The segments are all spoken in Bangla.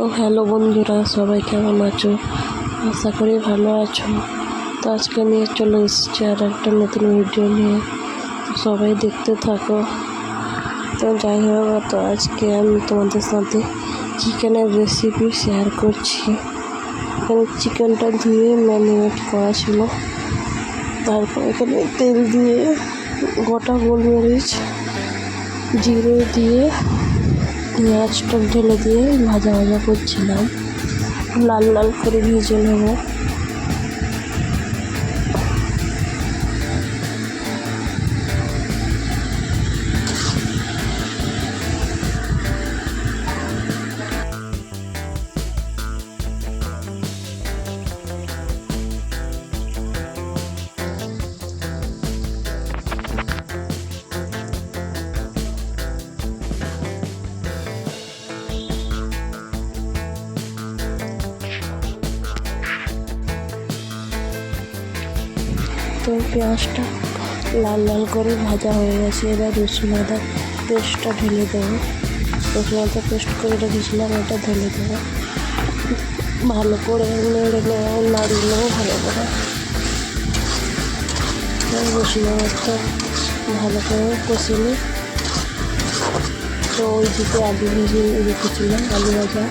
তো হ্যালো বন্ধুরা, সবাই কেমন আছো? আশা করি ভালো আছো। তো আজকে নিয়ে চলে এসেছি আর একটা নতুন ভিডিও নিয়ে, তো সবাই দেখতে থাকো। তো যাই হোক, তো আজকে আমি তোমাদের সাথে চিকেনের রেসিপি শেয়ার করছি। এখানে চিকেনটা ধুয়ে ম্যারিনেট করা ছিল। তারপর এখানে তেল দিয়ে গোটা গোলমরিচ জিরে দিয়ে পেঁয়াজটা ঢেলে দিয়ে ভাজা করছিলাম, লাল লাল করে ভেজে নেব। তো পেঁয়াজটা লাল লাল করে ভাজা হয়ে গেছে। এবার রসুন আদা পেস্টটা ঢেলে দেবো। রসুন আদা পেস্ট করে রেখেছিলাম, এটা ঢেলে দেবো। ভালো করে নাড়িয়ে নেবো ভালো করে। রসুন আদাটা ভালো করে কষে নিই। তো ওই দিকে আলু ভেজে রেখেছিলাম, আলু ভাজা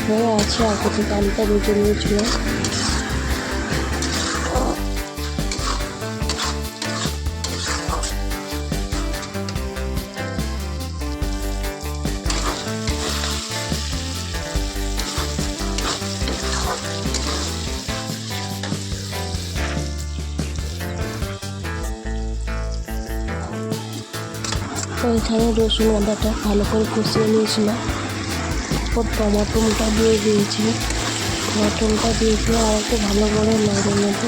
হয়ে আছে, আগে থেকে আলুটা ভেজে নিয়েছিলাম। তো এখানে রসুন আদাটা ভালো করে কষিয়ে নিয়েছিলাম। তারপর টমাটোটা দিয়ে দিয়েছি। টমাটোটা দিয়ে আর একটু ভালো করে নাড়িয়ে নেব।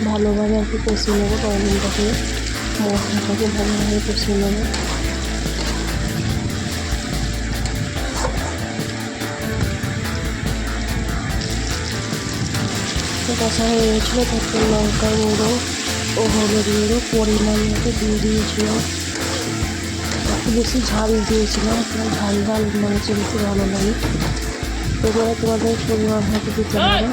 ভালোভাবে আর কি কষিয়ে নেবো। টমেটোটাকে মশলাটাকে ভালোভাবে কষিয়ে নেবো। কষা হয়ে গেছিলো, তারপর লঙ্কার গুঁড়ো ও হলুদ গুঁড়ো পরিমাণ মতো দিয়ে দিয়েছিলাম। একটু বেশি ঝাল দিয়েছিলাম, ঝাল মাংস বেশি ভালো লাগে। এবারে তোমাদের পরিমাণ মতো দিতে হবে।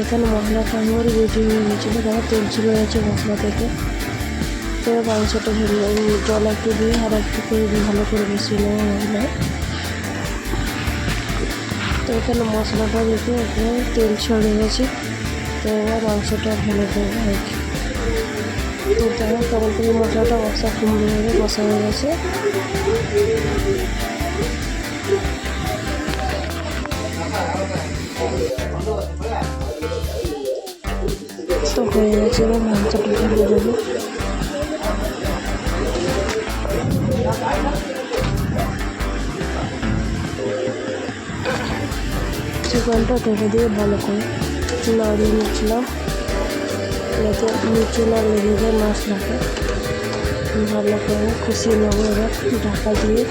এখানে মশলাটা আমি রেডি হয়ে গেছিলো, তারপর তেল ছিঁড়ে গেছে মশলা থেকে। তো মাংসটা জল একটু দিয়ে আর একটু করে ভালো করে মিশিয়ে নেবো মশলায়। তো এখানে মশলাটা রেখে এখানে তেল ছেড়ে গেছে। তো এবার মাংসটা ঢেলে দেবো আর কি। তো যাই হোক, কেমন করে মশলাটা কষা হয়ে গেছে। তো হয়ে গেছে, এবার মাংসটা ঢেলে দেবো। চিকেনটা ঢেলে দিয়ে ভালো করে নাড়িয়ে নিচ্ছিলাম, যাতে নিচে না লেগে যায় মশলাটা। ভালো করে কষিয়ে নেবো এবার ঢাকা দিয়ে।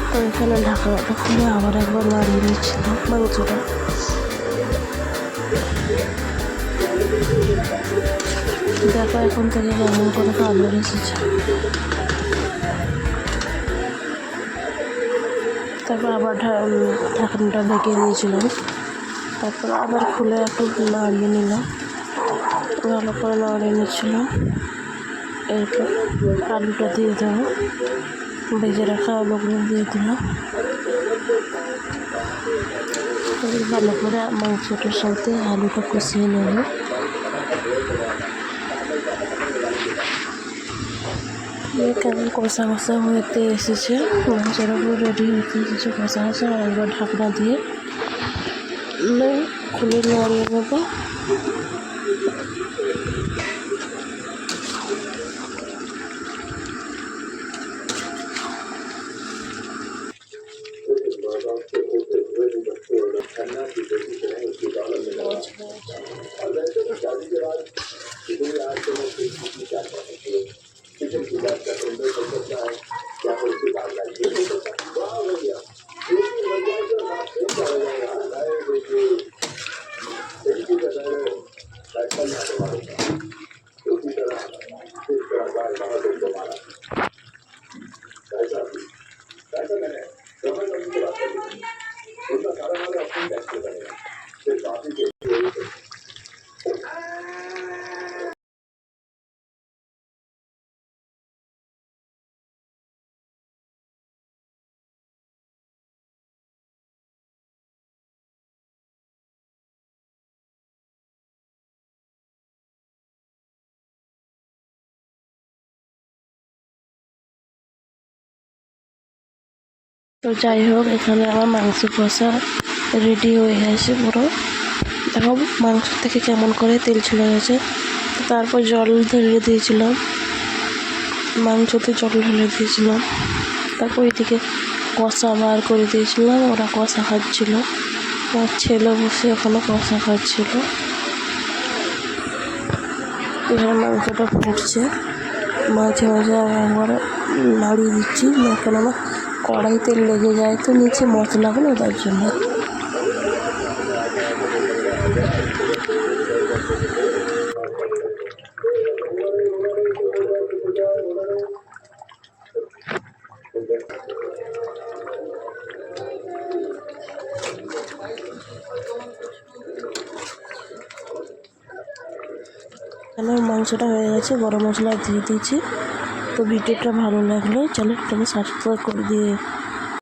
তো এখানে ঢাকাটা খুলে আবার একবার নাড়িয়ে নিচ্ছিলাম মাংসটা। দেখো এখন থেকে কেমন করে কালার এসেছে। তারপর আবার ঢাকনাটা ঢেকে দিয়েছিলাম। তারপর আবার খুলে একটু নাড়িয়ে নিলাম, ভালো করে নাড়িয়ে নিচ্ছিলাম। এরপর আলুটা দিয়ে দেবো, ভেজে রাখা আলুগুলো দিয়ে দিলাম। ভালো করে মাংসটার সাথে আলুটা কষিয়ে নেব। কেমন কষা হতে এসেছে, মাংসটা পুরো রেডি হতে এসেছে কষা। আর একবার ঢাকনা দিয়ে খুলে নাড়িয়ে নেবো। তো যাই হোক, এখানে আমার মাংস কষা রেডি হয়ে গেছে পুরো। দেখো মাংস থেকে কেমন করে তেল ছেড়ে গেছে। তারপর জল ঢেলে দিয়েছিলাম, মাংসতে জল ঢেলে দিয়েছিলাম। তারপর এদিকে কষা বার করে দিয়েছিলাম, ওরা কষা খাচ্ছিল। আমার ছেলে বসে ওখানে কষা খাচ্ছিল। এখানে মাংসটা ফুটছে, মাঝে মাঝে আমি একবার নাড়িয়ে দিচ্ছি, না কেননা কড়াইতে লেগে যায় তো নিচে মশলাগুলো, তার জন্য। এখানে মাংসটা হয়ে গেছে, গরম মশলা দিয়ে দিয়েছি। তো ভিডিওটা ভালো লাগলে চ্যানেলটাকে সাবস্ক্রাইব করে দিয়ে